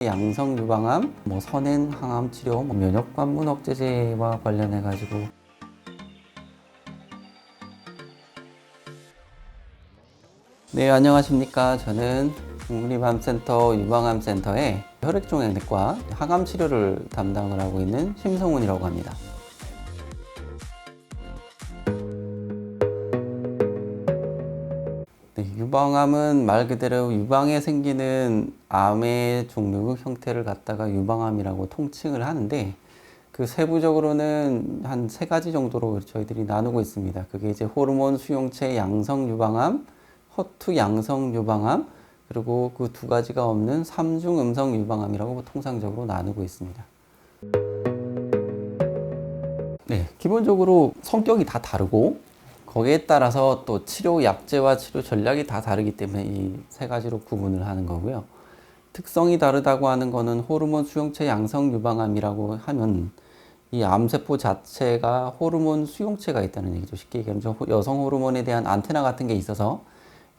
양성 유방암, 선행 항암 치료, 면역 관문 억제제와 관련해 가지고 네, 안녕하십니까. 저는 국립암센터 유방암센터의 혈액종양내과 항암 치료를 담당을 하고 있는 심성훈이라고 합니다. 네, 유방암은 말 그대로 유방에 생기는 암의 종류 형태를 갖다가 유방암이라고 통칭을 하는데, 그 세부적으로는 한 3가지 정도로 저희들이 나누고 있습니다. 그게 이제 호르몬 수용체 양성 유방암, 허투 양성 유방암, 그리고 그 2가지가 없는 3중 음성 유방암이라고 통상적으로 나누고 있습니다. 네, 기본적으로 성격이 다 다르고 거기에 따라서 또 치료 약제와 치료 전략이 다 다르기 때문에 이 3가지로 구분을 하는 거고요. 특성이 다르다고 하는 거는 호르몬 수용체 양성 유방암이라고 하면 이 암세포 자체가 호르몬 수용체가 있다는 얘기죠. 쉽게 얘기하면 여성 호르몬에 대한 안테나 같은 게 있어서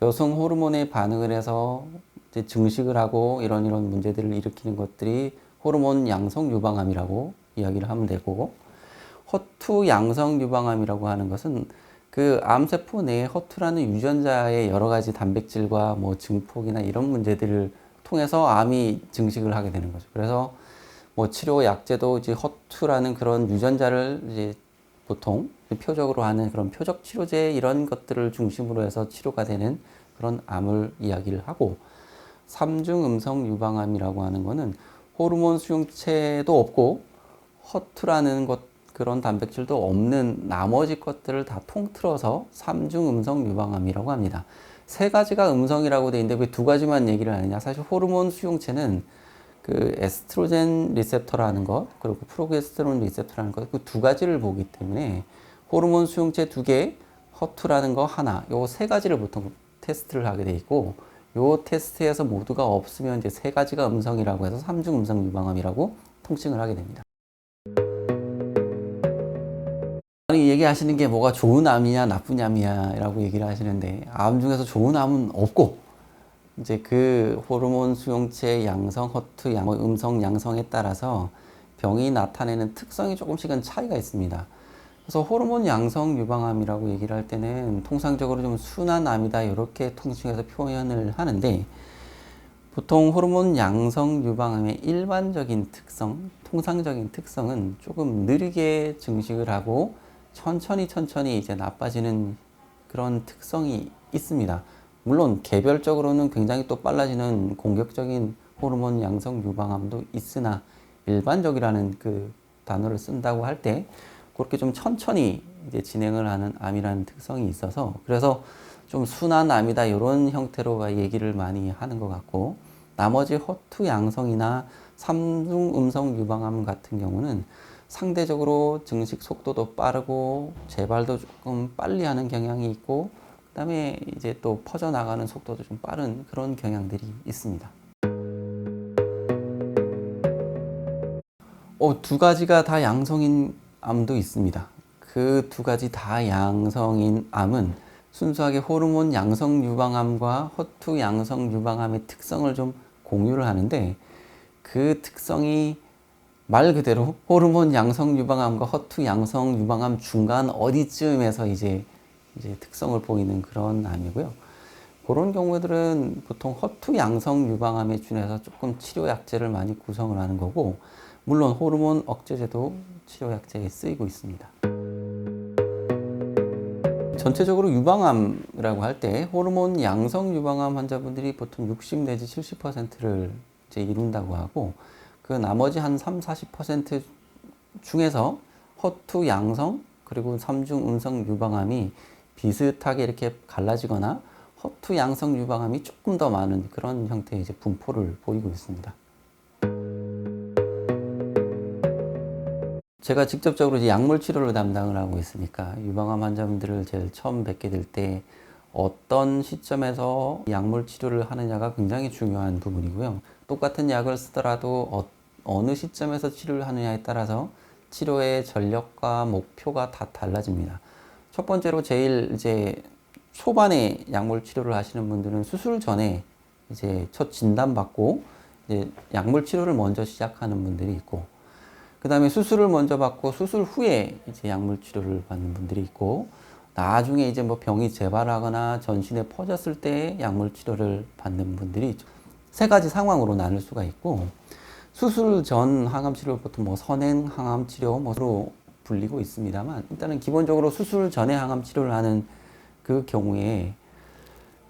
여성 호르몬에 반응을 해서 이제 증식을 하고 이런 문제들을 일으키는 것들이 호르몬 양성 유방암이라고 이야기를 하면 되고, 허투 양성 유방암이라고 하는 것은 그 암세포 내에 허투라는 유전자의 여러 가지 단백질과 증폭이나 이런 문제들을 통해서 암이 증식을 하게 되는 거죠. 그래서 치료 약제도 이제 허투라는 그런 유전자를 이제 보통 표적으로 하는 그런 표적 치료제 이런 것들을 중심으로 해서 치료가 되는 그런 암을 이야기를 하고, 3중 음성 유방암이라고 하는 거는 호르몬 수용체도 없고 허투라는 그런 단백질도 없는 나머지 것들을 다 통틀어서 3중 음성 유방암이라고 합니다. 3가지가 음성이라고 돼 있는데 왜 2가지만 얘기를 하느냐? 사실 호르몬 수용체는 그 에스트로겐 리셉터라는 것, 그리고 프로게스테론 리셉터라는 것, 그 2가지를 보기 때문에 호르몬 수용체 2개, 허투라는 거 하나, 요 3가지를 보통 테스트를 하게 돼 있고, 요 테스트에서 모두가 없으면 이제 3가지가 음성이라고 해서 3중 음성 유방암이라고 통칭을 하게 됩니다. 얘기하시는 게 뭐가 좋은 암이냐 나쁜 암이냐 라고 얘기를 하시는데, 암 중에서 좋은 암은 없고 이제 그 호르몬 수용체 양성, 허투 음성 양성에 따라서 병이 나타내는 특성이 조금씩은 차이가 있습니다. 그래서 호르몬 양성 유방암이라고 얘기를 할 때는 통상적으로 좀 순한 암이다 이렇게 통칭해서 표현을 하는데, 보통 호르몬 양성 유방암의 일반적인 특성, 통상적인 특성은 조금 느리게 증식을 하고 천천히 이제 나빠지는 그런 특성이 있습니다. 물론 개별적으로는 굉장히 또 빨라지는 공격적인 호르몬 양성 유방암도 있으나, 일반적이라는 그 단어를 쓴다고 할 때 그렇게 좀 천천히 이제 진행을 하는 암이라는 특성이 있어서, 그래서 좀 순한 암이다 이런 형태로 얘기를 많이 하는 것 같고, 나머지 허투 양성이나 3중 음성 유방암 같은 경우는 상대적으로 증식 속도도 빠르고 재발도 조금 빨리 하는 경향이 있고, 그 다음에 이제 또 퍼져나가는 속도도 좀 빠른 그런 경향들이 있습니다. 2가지가 다 양성인 암도 있습니다. 그 2가지 다 양성인 암은 순수하게 호르몬 양성 유방암과 허투 양성 유방암의 특성을 좀 공유를 하는데, 그 특성이 말 그대로 호르몬 양성 유방암과 허투 양성 유방암 중간 어디쯤에서 이제 특성을 보이는 그런 암이고요. 그런 경우들은 보통 허투 양성 유방암에 준해서 조금 치료 약제를 많이 구성을 하는 거고, 물론 호르몬 억제제도 치료 약제에 쓰이고 있습니다. 전체적으로 유방암이라고 할 때 호르몬 양성 유방암 환자분들이 보통 60 내지 70%를 이제 이룬다고 하고, 그 나머지 한 30-40% 중에서 허투 양성 그리고 3중 음성 유방암이 비슷하게 이렇게 갈라지거나 허투 양성 유방암이 조금 더 많은 그런 형태의 이제 분포를 보이고 있습니다. 제가 직접적으로 이제 약물 치료를 담당을 하고 있으니까 유방암 환자분들을 제일 처음 뵙게 될 때 어떤 시점에서 약물 치료를 하느냐가 굉장히 중요한 부분이고요. 똑같은 약을 쓰더라도 어느 시점에서 치료를 하느냐에 따라서 치료의 전력과 목표가 다 달라집니다. 첫 번째로 제일 이제 초반에 약물 치료를 하시는 분들은 수술 전에 이제 첫 진단받고 이제 약물 치료를 먼저 시작하는 분들이 있고, 그 다음에 수술을 먼저 받고 수술 후에 이제 약물 치료를 받는 분들이 있고, 나중에 이제 뭐 병이 재발하거나 전신에 퍼졌을 때 약물 치료를 받는 분들이 있죠. 세 가지 상황으로 나눌 수가 있고, 수술 전 항암 치료를 보통 뭐 선행 항암 치료 뭐로 불리고 있습니다만, 일단은 기본적으로 수술 전에 항암 치료를 하는 그 경우에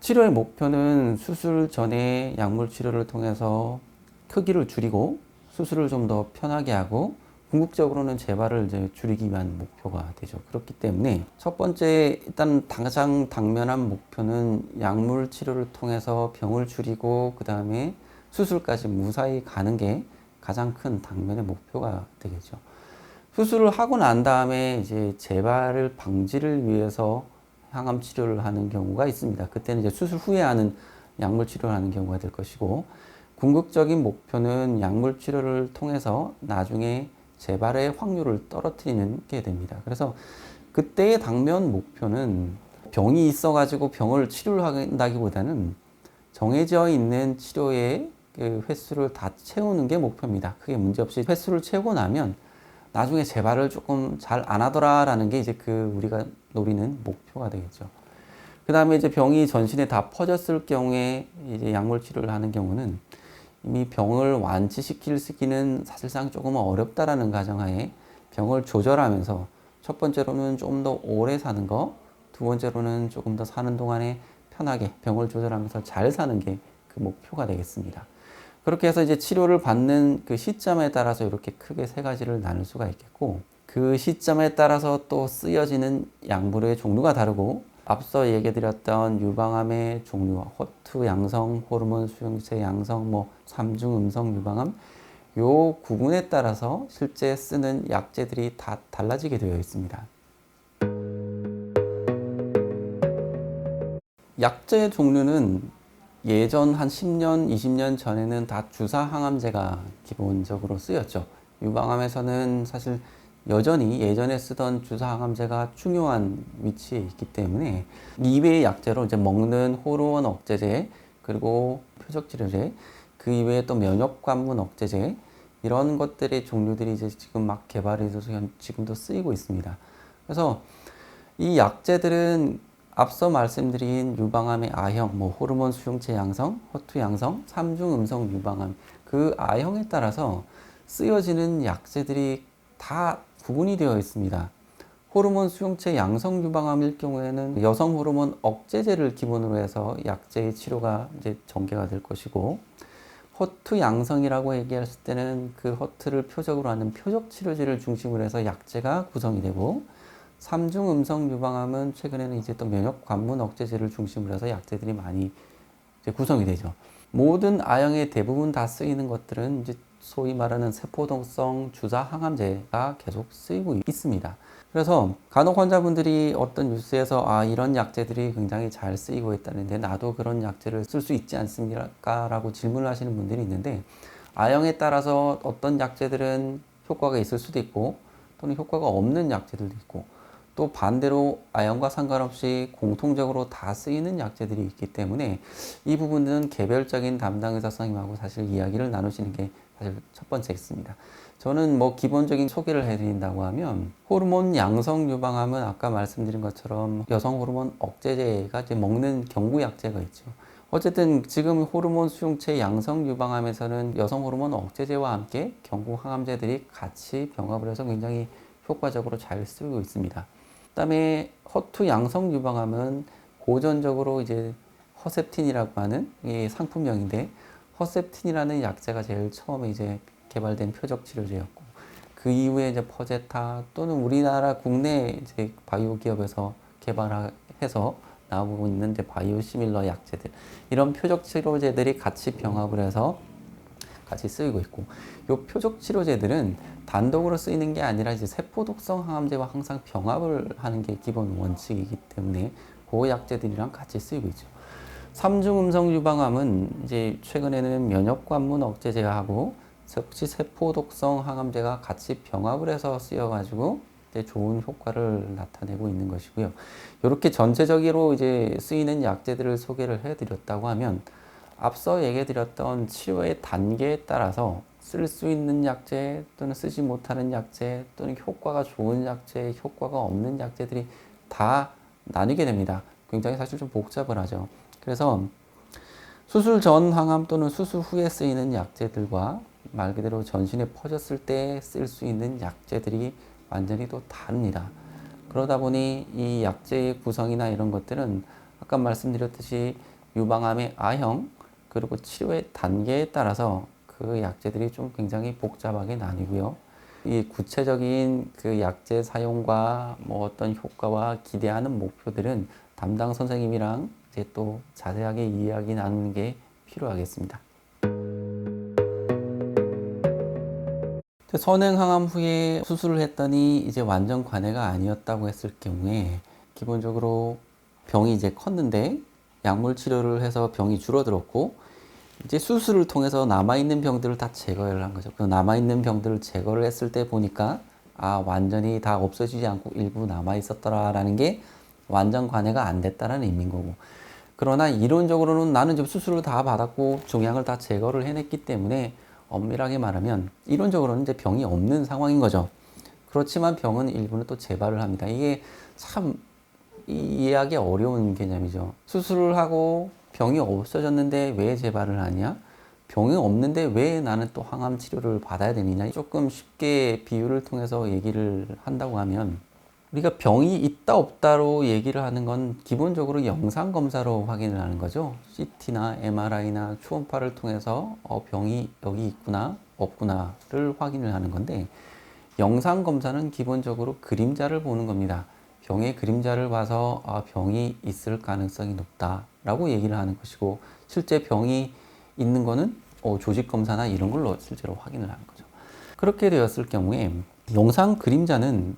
치료의 목표는 수술 전에 약물 치료를 통해서 크기를 줄이고 수술을 좀 더 편하게 하고 궁극적으로는 재발을 이제 줄이기 위한 목표가 되죠. 그렇기 때문에 첫 번째 일단 가장 당면한 목표는 약물 치료를 통해서 병을 줄이고 그 다음에 수술까지 무사히 가는 게 가장 큰 당면의 목표가 되겠죠. 수술을 하고 난 다음에 이제 재발을 방지를 위해서 항암 치료를 하는 경우가 있습니다. 그때는 이제 수술 후에 하는 약물 치료를 하는 경우가 될 것이고, 궁극적인 목표는 약물 치료를 통해서 나중에 재발의 확률을 떨어뜨리는 게 됩니다. 그래서 그때의 당면 목표는 병이 있어가지고 병을 치료를 한다기보다는 정해져 있는 치료의 그 횟수를 다 채우는 게 목표입니다. 크게 문제없이 횟수를 채우고 나면 나중에 재발을 조금 잘 안 하더라라는 게 이제 그 우리가 노리는 목표가 되겠죠. 그 다음에 이제 병이 전신에 다 퍼졌을 경우에 이제 약물 치료를 하는 경우는 이미 병을 완치시키기는 사실상 조금 어렵다라는 가정하에 병을 조절하면서 첫 번째로는 좀 더 오래 사는 거, 두 번째로는 조금 더 사는 동안에 편하게 병을 조절하면서 잘 사는 게 그 목표가 되겠습니다. 그렇게 해서 이제 치료를 받는 그 시점에 따라서 이렇게 크게 세 가지를 나눌 수가 있겠고, 그 시점에 따라서 또 쓰여지는 약물의 종류가 다르고, 앞서 얘기드렸던 유방암의 종류, 호투 양성, 호르몬 수용체 양성, 뭐 삼중 음성 유방암, 요 구분에 따라서 실제 쓰는 약제들이 다 달라지게 되어 있습니다. 약제 종류는 예전 한 10년, 20년 전에는 다 주사 항암제가 기본적으로 쓰였죠. 유방암에서는 사실 여전히 예전에 쓰던 주사 항암제가 중요한 위치에 있기 때문에 이외의 약제로 이제 먹는 호르몬 억제제, 그리고 표적 치료제, 그 이외에 또 면역 관문 억제제, 이런 것들의 종류들이 이제 지금 막 개발이 돼서 지금도 쓰이고 있습니다. 그래서 이 약제들은 앞서 말씀드린 유방암의 A형, 뭐 호르몬 수용체 양성, 호투 양성, 삼중 음성 유방암, 그 A형에 따라서 쓰여지는 약제들이 다 구분이 되어 있습니다. 호르몬 수용체 양성 유방암일 경우에는 여성 호르몬 억제제를 기본으로 해서 약제의 치료가 이제 전개가 될 것이고, 허투 양성이라고 얘기했을 때는 그 허투를 표적으로 하는 표적 치료제를 중심으로 해서 약제가 구성이 되고, 삼중 음성 유방암은 최근에는 이제 또 면역 관문 억제제를 중심으로 해서 약제들이 많이 이제 구성이 되죠. 모든 A형의 대부분 다 쓰이는 것들은 이제 소위 말하는 세포동성 주사 항암제가 계속 쓰이고 있습니다. 그래서 간혹 환자분들이 어떤 뉴스에서 이런 약제들이 굉장히 잘 쓰이고 있다는데 나도 그런 약제를 쓸 수 있지 않습니까? 라고 질문을 하시는 분들이 있는데, A형에 따라서 어떤 약제들은 효과가 있을 수도 있고 또는 효과가 없는 약제들도 있고, 또 반대로 A형과 상관없이 공통적으로 다 쓰이는 약제들이 있기 때문에 이 부분은 개별적인 담당 의사 선생님하고 사실 이야기를 나누시는 게 사실 첫 번째겠습니다. 저는 뭐 기본적인 소개를 해드린다고 하면, 호르몬 양성 유방암은 아까 말씀드린 것처럼 여성 호르몬 억제제가 이제 먹는 경구 약제가 있죠. 어쨌든 지금 호르몬 수용체 양성 유방암에서는 여성 호르몬 억제제와 함께 경구 항암제들이 같이 병합을 해서 굉장히 효과적으로 잘 쓰고 있습니다. 그다음에 허투 양성 유방암은 고전적으로 이제 허셉틴이라고 하는 이 상품명인데, 허셉틴이라는 약제가 제일 처음에 이제 개발된 표적 치료제였고, 그 이후에 이제 퍼제타 또는 우리나라 국내 이제 바이오 기업에서 개발해서 나오고 있는 이제 바이오 시밀러 약제들, 이런 표적 치료제들이 같이 병합을 해서 같이 쓰이고 있고, 이 표적 치료제들은 단독으로 쓰이는 게 아니라 이제 세포 독성 항암제와 항상 병합을 하는 게 기본 원칙이기 때문에 그 약제들이랑 같이 쓰이고 있죠. 삼중 음성 유방암은 이제 최근에는 면역 관문 억제제하고 혹시 세포 독성 항암제가 같이 병합을 해서 쓰여가지고 좋은 효과를 나타내고 있는 것이고요. 이렇게 전체적으로 이제 쓰이는 약제들을 소개를 해드렸다고 하면, 앞서 얘기해드렸던 치료의 단계에 따라서 쓸 수 있는 약제 또는 쓰지 못하는 약제 또는 효과가 좋은 약제, 효과가 없는 약제들이 다 나뉘게 됩니다. 굉장히 사실 좀 복잡을 하죠. 그래서 수술 전 항암 또는 수술 후에 쓰이는 약제들과 말 그대로 전신에 퍼졌을 때 쓸 수 있는 약제들이 완전히 또 다릅니다. 그러다 보니 이 약제의 구성이나 이런 것들은 아까 말씀드렸듯이 유방암의 A형 그리고 치료의 단계에 따라서 그 약제들이 좀 굉장히 복잡하게 나뉘고요. 이 구체적인 그 약제 사용과 뭐 어떤 효과와 기대하는 목표들은 담당 선생님이랑 이제 또 자세하게 이야기 나누는 게 필요하겠습니다. 선행 항암 후에 수술을 했더니 이제 완전 관해가 아니었다고 했을 경우에 기본적으로 병이 이제 컸는데 약물 치료를 해서 병이 줄어들었고 이제 수술을 통해서 남아있는 병들을 다 제거를 한 거죠. 그 남아있는 병들을 제거를 했을 때 보니까 아, 완전히 다 없어지지 않고 일부 남아있었더라라는 게 완전 관해가 안 됐다는 의미인 거고. 그러나 이론적으로는 나는 지금 수술을 다 받았고 종양을 다 제거를 해냈기 때문에 엄밀하게 말하면 이론적으로는 이제 병이 없는 상황인 거죠. 그렇지만 병은 일부는 또 재발을 합니다. 이게 참 이해하기 어려운 개념이죠. 수술을 하고 병이 없어졌는데 왜 재발을 하냐? 병이 없는데 왜 나는 또 항암 치료를 받아야 되느냐? 조금 쉽게 비유를 통해서 얘기를 한다고 하면 우리가 병이 있다 없다로 얘기를 하는 건 기본적으로 영상 검사로 확인을 하는 거죠. CT나 MRI나 초음파를 통해서 병이 여기 있구나 없구나를 확인을 하는 건데 영상 검사는 기본적으로 그림자를 보는 겁니다. 병의 그림자를 봐서 병이 있을 가능성이 높다라고 얘기를 하는 것이고 실제 병이 있는 거는 조직 검사나 이런 걸로 실제로 확인을 하는 거죠. 그렇게 되었을 경우에 영상 그림자는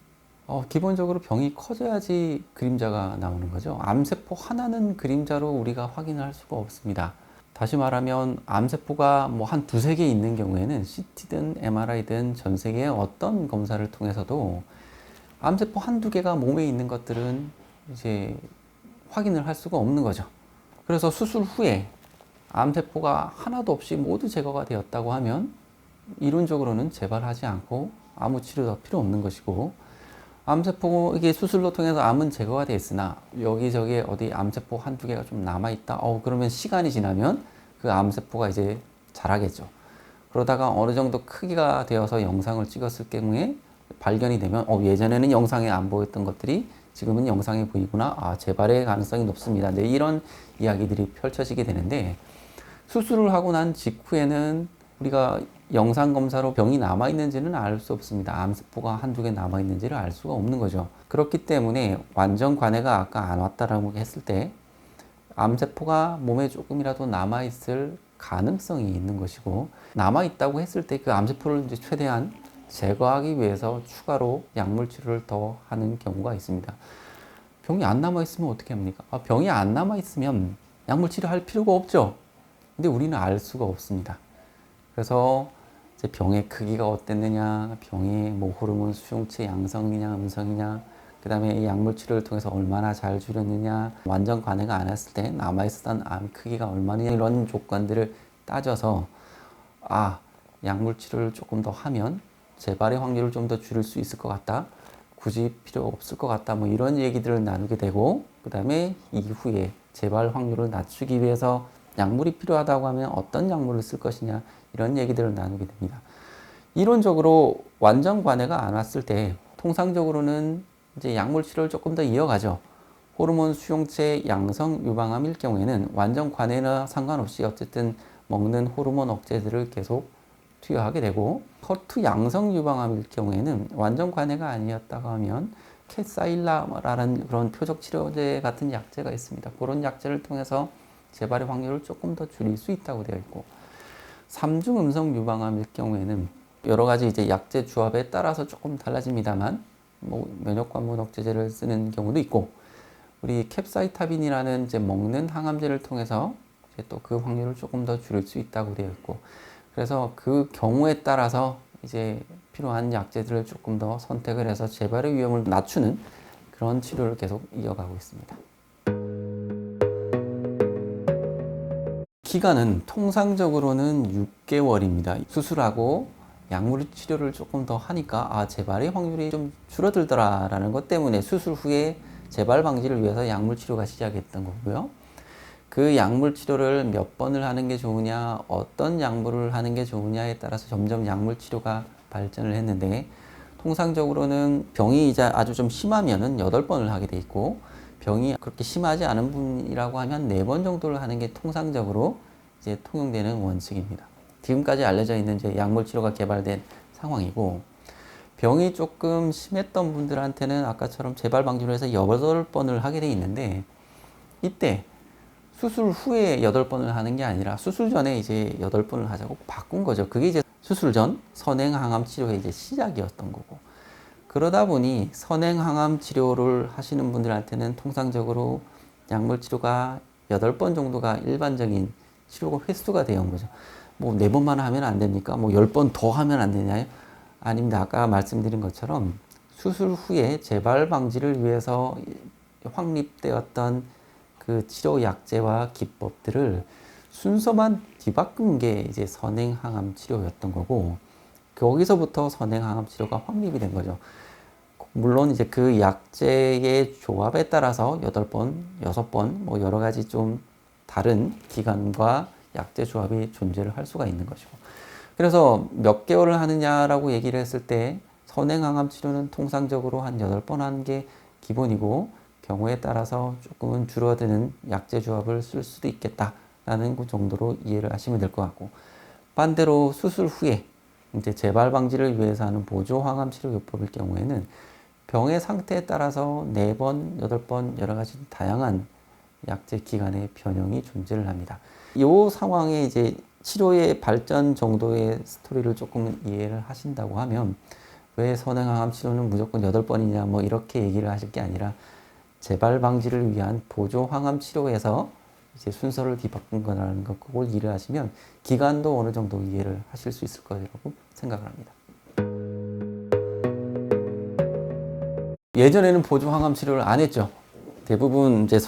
기본적으로 병이 커져야지 그림자가 나오는 거죠. 암세포 하나는 그림자로 우리가 확인을 할 수가 없습니다. 다시 말하면 암세포가 뭐 한 두세 개 있는 경우에는 CT든 MRI든 전 세계의 어떤 검사를 통해서도 암세포 한두 개가 몸에 있는 것들은 이제 확인을 할 수가 없는 거죠. 그래서 수술 후에 암세포가 하나도 없이 모두 제거가 되었다고 하면 이론적으로는 재발하지 않고 아무 치료도 필요 없는 것이고 암세포 이게 수술로 통해서 암은 제거가 됐으나 여기저기 어디 암세포 한두 개가 좀 남아있다. 그러면 시간이 지나면 그 암세포가 이제 자라겠죠. 그러다가 어느 정도 크기가 되어서 영상을 찍었을 경우에 발견이 되면 예전에는 영상에 안 보였던 것들이 지금은 영상에 보이구나. 재발의 가능성이 높습니다. 네, 이런 이야기들이 펼쳐지게 되는데 수술을 하고 난 직후에는 우리가 영상 검사로 병이 남아있는지는 알 수 없습니다. 암세포가 한두 개 남아있는지를 알 수가 없는 거죠. 그렇기 때문에 완전 관해가 아까 안 왔다라고 했을 때 암세포가 몸에 조금이라도 남아있을 가능성이 있는 것이고 남아있다고 했을 때 그 암세포를 이제 최대한 제거하기 위해서 추가로 약물 치료를 더 하는 경우가 있습니다. 병이 안 남아있으면 어떻게 합니까? 병이 안 남아있으면 약물 치료할 필요가 없죠. 근데 우리는 알 수가 없습니다. 그래서 이제 병의 크기가 어땠느냐, 병의 뭐 호르몬 수용체 양성이냐, 음성이냐, 그 다음에 약물 치료를 통해서 얼마나 잘 줄였느냐, 완전 관해가 안 했을 때 남아있었던 암 크기가 얼마냐, 이런 조건들을 따져서 약물 치료를 조금 더 하면 재발의 확률을 좀 더 줄일 수 있을 것 같다. 굳이 필요 없을 것 같다. 뭐 이런 얘기들을 나누게 되고 그 다음에 이후에 재발 확률을 낮추기 위해서 약물이 필요하다고 하면 어떤 약물을 쓸 것이냐 이런 얘기들을 나누게 됩니다. 이론적으로 완전 관해가 안 왔을 때 통상적으로는 이제 약물 치료를 조금 더 이어가죠. 호르몬 수용체 양성 유방암일 경우에는 완전 관해나 상관없이 어쨌든 먹는 호르몬 억제들을 계속 투여하게 되고 헐투 양성 유방암일 경우에는 완전 관해가 아니었다고 하면 캣사일라라는 그런 표적 치료제 같은 약제가 있습니다. 그런 약제를 통해서 재발의 확률을 조금 더 줄일 수 있다고 되어 있고 3중 음성 유방암일 경우에는 여러 가지 이제 약제 조합에 따라서 조금 달라집니다만 뭐 면역관문 억제제를 쓰는 경우도 있고 우리 캡사이타빈이라는 이제 먹는 항암제를 통해서 이제 또 그 확률을 조금 더 줄일 수 있다고 되어 있고 그래서 그 경우에 따라서 이제 필요한 약제들을 조금 더 선택을 해서 재발의 위험을 낮추는 그런 치료를 계속 이어가고 있습니다. 기간은 통상적으로는 6개월입니다. 수술하고 약물 치료를 조금 더 하니까 재발의 확률이 좀 줄어들더라라는 것 때문에 수술 후에 재발 방지를 위해서 약물 치료가 시작했던 거고요. 그 약물 치료를 몇 번을 하는 게 좋으냐, 어떤 약물을 하는 게 좋으냐에 따라서 점점 약물 치료가 발전을 했는데, 통상적으로는 병이 이제 아주 좀 심하면은 8번을 하게 돼 있고, 병이 그렇게 심하지 않은 분이라고 하면 4번 정도를 하는 게 통상적으로 이제 통용되는 원칙입니다. 지금까지 알려져 있는 이제 약물 치료가 개발된 상황이고, 병이 조금 심했던 분들한테는 아까처럼 재발 방지를 해서 8번을 하게 돼 있는데, 이때 수술 후에 8번을 하는 게 아니라 수술 전에 이제 8번을 하자고 바꾼 거죠. 그게 이제 수술 전 선행항암 치료의 이제 시작이었던 거고. 그러다 보니 선행항암 치료를 하시는 분들한테는 통상적으로 약물 치료가 8번 정도가 일반적인 치료 횟수가 되어 온 거죠. 뭐 4번만 하면 안 됩니까? 뭐 10번 더 하면 안 되냐요? 아닙니다. 아까 말씀드린 것처럼 수술 후에 재발 방지를 위해서 확립되었던 그 치료 약제와 기법들을 순서만 뒤바꾼 게 이제 선행항암 치료였던 거고, 거기서부터 선행항암 치료가 확립이 된 거죠. 물론 이제 그 약제의 조합에 따라서 8번, 6번, 뭐 여러 가지 좀 다른 기간과 약제 조합이 존재를 할 수가 있는 것이고. 그래서 몇 개월을 하느냐라고 얘기를 했을 때 선행항암 치료는 통상적으로 한 8번 하는 게 기본이고, 경우에 따라서 조금은 줄어드는 약제 조합을 쓸 수도 있겠다라는 그 정도로 이해를 하시면 될 것 같고, 반대로 수술 후에 이제 재발 방지를 위해서 하는 보조 항암 치료 요법일 경우에는 병의 상태에 따라서 4번, 8번 여러 가지 다양한 약제 기간의 변형이 존재를 합니다. 이 상황에 이제 치료의 발전 정도의 스토리를 조금 이해를 하신다고 하면, 왜 선행항암 치료는 무조건 8번이냐 뭐 이렇게 얘기를 하실 게 아니라 재발 방지를 위한 보조 항암 치료에서 이제 순서를 뒤바꾼 거라는 것, 그걸 이해를 하시면 기간도 어느 정도 이해를 하실 수 있을 거라고 생각을 합니다. 예전에는 보조 항암 치료를 안 했죠. 대부분 이제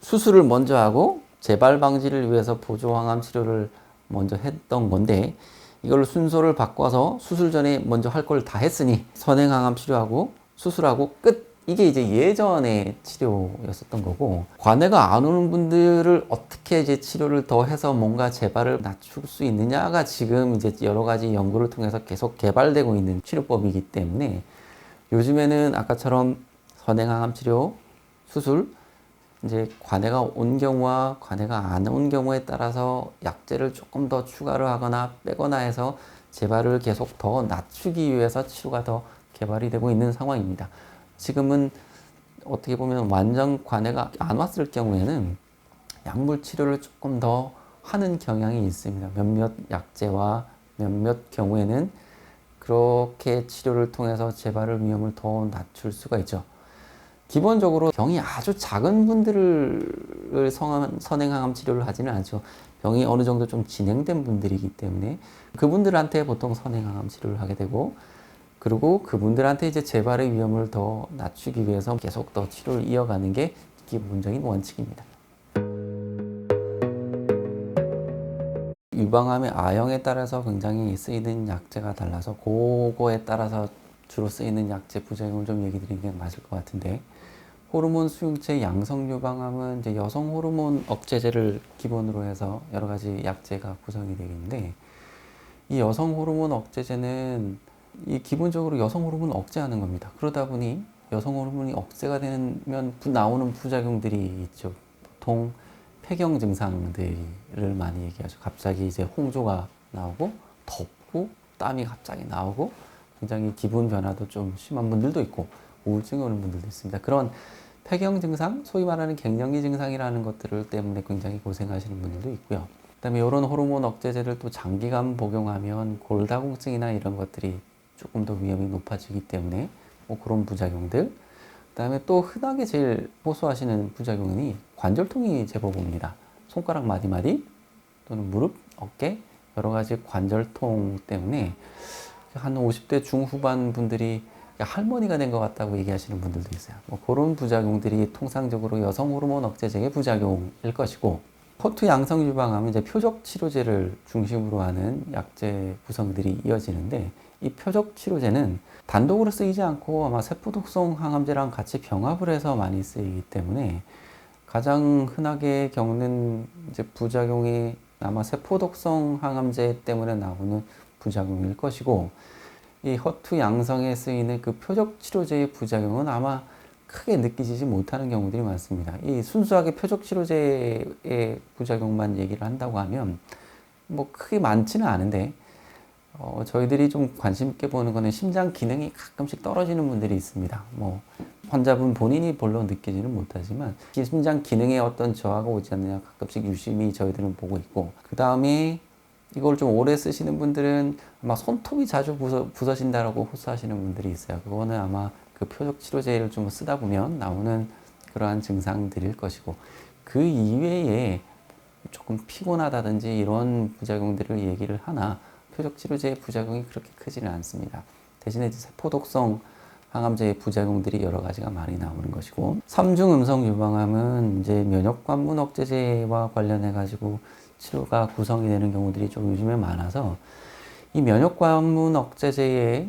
수술을 먼저 하고 재발 방지를 위해서 보조 항암 치료를 먼저 했던 건데, 이걸 순서를 바꿔서 수술 전에 먼저 할 걸 다 했으니 선행항암 치료하고 수술하고 끝. 이게 이제 예전의 치료였었던 거고, 관해가 안 오는 분들을 어떻게 이제 치료를 더 해서 뭔가 재발을 낮출 수 있느냐가 지금 이제 여러 가지 연구를 통해서 계속 개발되고 있는 치료법이기 때문에, 요즘에는 아까처럼 선행항암 치료, 수술, 이제 관해가 온 경우와 관해가 안 온 경우에 따라서 약제를 조금 더 추가를 하거나 빼거나 해서 재발을 계속 더 낮추기 위해서 치료가 더 개발이 되고 있는 상황입니다. 지금은 어떻게 보면 완전 관해가 안 왔을 경우에는 약물 치료를 조금 더 하는 경향이 있습니다. 몇몇 약제와 몇몇 경우에는 그렇게 치료를 통해서 재발의 위험을 더 낮출 수가 있죠. 기본적으로 병이 아주 작은 분들을 선행항암 치료를 하지는 않죠. 병이 어느 정도 좀 진행된 분들이기 때문에 그분들한테 보통 선행항암 치료를 하게 되고, 그리고 그분들한테 이제 재발의 위험을 더 낮추기 위해서 계속 더 치료를 이어가는 게 기본적인 원칙입니다. 유방암의 A형에 따라서 굉장히 쓰이는 약제가 달라서 그거에 따라서 주로 쓰이는 약제 부작용을 좀 얘기 드리는 게 맞을 것 같은데, 호르몬 수용체 양성 유방암은 이제 여성 호르몬 억제제를 기본으로 해서 여러 가지 약제가 구성이 되어 있는데, 이 여성 호르몬 억제제는 이 기본적으로 여성 호르몬을 억제하는 겁니다. 그러다 보니 여성 호르몬이 억제가 되면 나오는 부작용들이 있죠. 보통 폐경 증상들을 많이 얘기하죠. 갑자기 이제 홍조가 나오고 덥고 땀이 갑자기 나오고 굉장히 기분 변화도 좀 심한 분들도 있고 우울증이 오는 분들도 있습니다. 그런 폐경 증상, 소위 말하는 갱년기 증상이라는 것들 때문에 굉장히 고생하시는 분들도 있고요. 그다음에 이런 호르몬 억제제를 또 장기간 복용하면 골다공증이나 이런 것들이 조금 더 위험이 높아지기 때문에 뭐 그런 부작용들. 그다음에 또 흔하게 제일 호소하시는 부작용이 관절통이 제법 옵니다. 손가락 마디마디 또는 무릎, 어깨 여러 가지 관절통 때문에 한 50대 중후반 분들이 할머니가 된 것 같다고 얘기하시는 분들도 있어요. 뭐 그런 부작용들이 통상적으로 여성 호르몬 억제제의 부작용일 것이고, 허투 양성 유방암은 이제 표적 치료제를 중심으로 하는 약제 구성들이 이어지는데, 이 표적 치료제는 단독으로 쓰이지 않고 아마 세포독성 항암제랑 같이 병합을 해서 많이 쓰이기 때문에 가장 흔하게 겪는 이제 부작용이 아마 세포독성 항암제 때문에 나오는 부작용일 것이고, 이 허투 양성에 쓰이는 그 표적 치료제의 부작용은 아마 크게 느끼지 못하는 경우들이 많습니다. 이 순수하게 표적 치료제의 부작용만 얘기를 한다고 하면 뭐 크게 많지는 않은데, 저희들이 좀 관심 있게 보는 거는 심장 기능이 가끔씩 떨어지는 분들이 있습니다. 뭐 환자분 본인이 별로 느끼지는 못하지만 심장 기능에 어떤 저하가 오지 않느냐 가끔씩 유심히 저희들은 보고 있고, 그 다음에 이걸 좀 오래 쓰시는 분들은 아마 손톱이 자주 부서진다라고 호소하시는 분들이 있어요. 그거는 아마 그 표적 치료제를 좀 쓰다 보면 나오는 그러한 증상들일 것이고, 그 이외에 조금 피곤하다든지 이런 부작용들을 얘기를 하나 표적 치료제의 부작용이 그렇게 크지는 않습니다. 대신에 이제 세포독성 항암제의 부작용들이 여러 가지가 많이 나오는 것이고, 3중 음성 유방암은 이제 면역관문 억제제와 관련해 가지고 치료가 구성이 되는 경우들이 좀 요즘에 많아서, 이 면역관문 억제제의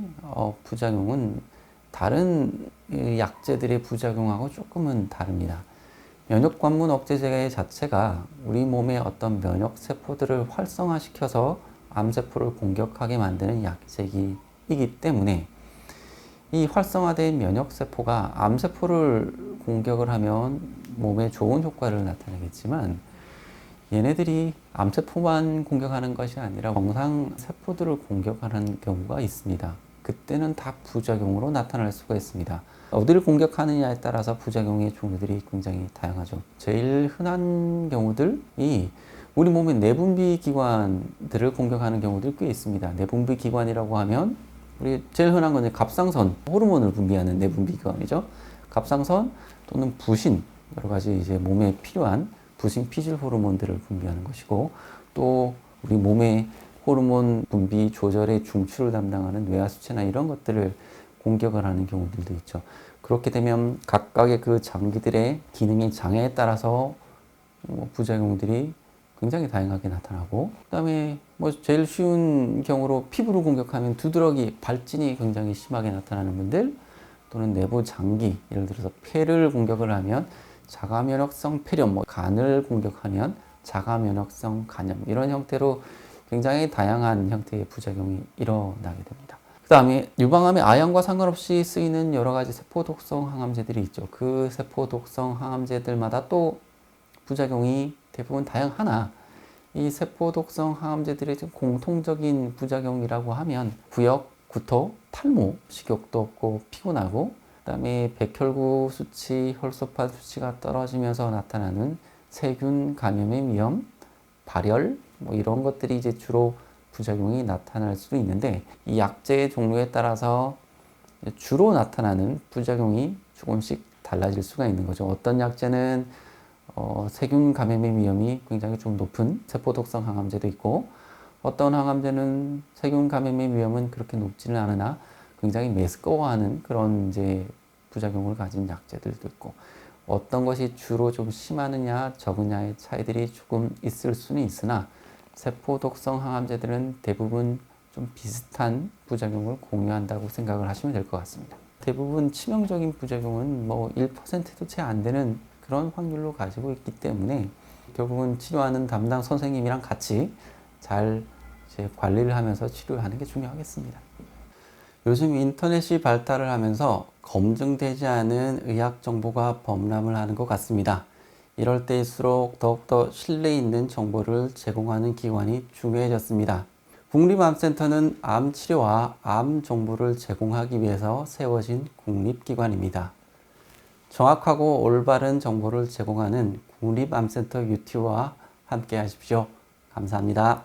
부작용은 다른 약제들의 부작용하고 조금은 다릅니다. 면역관문 억제제 자체가 우리 몸의 어떤 면역세포들을 활성화시켜서 암세포를 공격하게 만드는 약제이기 때문에, 이 활성화된 면역세포가 암세포를 공격을 하면 몸에 좋은 효과를 나타내겠지만, 얘네들이 암세포만 공격하는 것이 아니라 정상 세포들을 공격하는 경우가 있습니다. 그때는 다 부작용으로 나타날 수가 있습니다. 어디를 공격하느냐에 따라서 부작용의 종류들이 굉장히 다양하죠. 제일 흔한 경우들이 우리 몸의 내분비 기관들을 공격하는 경우들이 꽤 있습니다. 내분비 기관이라고 하면 우리 제일 흔한 건 갑상선 호르몬을 분비하는 내분비 기관이죠. 갑상선 또는 부신, 여러 가지 이제 몸에 필요한 부신 피질 호르몬들을 분비하는 것이고, 또 우리 몸의 호르몬 분비 조절의 중추를 담당하는 뇌하수체나 이런 것들을 공격을 하는 경우들도 있죠. 그렇게 되면 각각의 그 장기들의 기능의 장애에 따라서 부작용들이 굉장히 다양하게 나타나고, 그 다음에 뭐 제일 쉬운 경우로 피부를 공격하면 두드러기, 발진이 굉장히 심하게 나타나는 분들, 또는 내부 장기, 예를 들어서 폐를 공격을 하면 자가면역성 폐렴, 간을 공격하면 자가면역성 간염, 이런 형태로 굉장히 다양한 형태의 부작용이 일어나게 됩니다. 그 다음에 유방암의 아형과 상관없이 쓰이는 여러 가지 세포독성 항암제들이 있죠. 그 세포독성 항암제들마다 또 부작용이 대부분 다양하나, 이 세포독성 항암제들의 공통적인 부작용이라고 하면 부역, 구토, 탈모, 식욕도 없고 피곤하고, 그 다음에 백혈구 수치, 혈소판 수치가 떨어지면서 나타나는 세균 감염의 위험, 발열, 이런 것들이 이제 주로 부작용이 나타날 수도 있는데, 이 약제의 종류에 따라서 주로 나타나는 부작용이 조금씩 달라질 수가 있는 거죠. 어떤 약제는 세균 감염의 위험이 굉장히 좀 높은 세포독성 항암제도 있고, 어떤 항암제는 세균 감염의 위험은 그렇게 높지는 않으나 굉장히 메스꺼워하는 그런 이제 부작용을 가진 약제들도 있고, 어떤 것이 주로 좀 심하느냐 적으냐의 차이들이 조금 있을 수는 있으나, 세포독성 항암제들은 대부분 좀 비슷한 부작용을 공유한다고 생각을 하시면 될 것 같습니다. 대부분 치명적인 부작용은 1%도 채 안 되는 그런 확률로 가지고 있기 때문에, 결국은 치료하는 담당 선생님이랑 같이 잘 이제 관리를 하면서 치료하는 게 중요하겠습니다. 요즘 인터넷이 발달을 하면서 검증되지 않은 의학 정보가 범람을 하는 것 같습니다. 이럴 때일수록 더욱더 신뢰 있는 정보를 제공하는 기관이 중요해졌습니다. 국립암센터는 암 치료와 암 정보를 제공하기 위해서 세워진 국립기관입니다. 정확하고 올바른 정보를 제공하는 국립암센터 UT와 함께 하십시오. 감사합니다.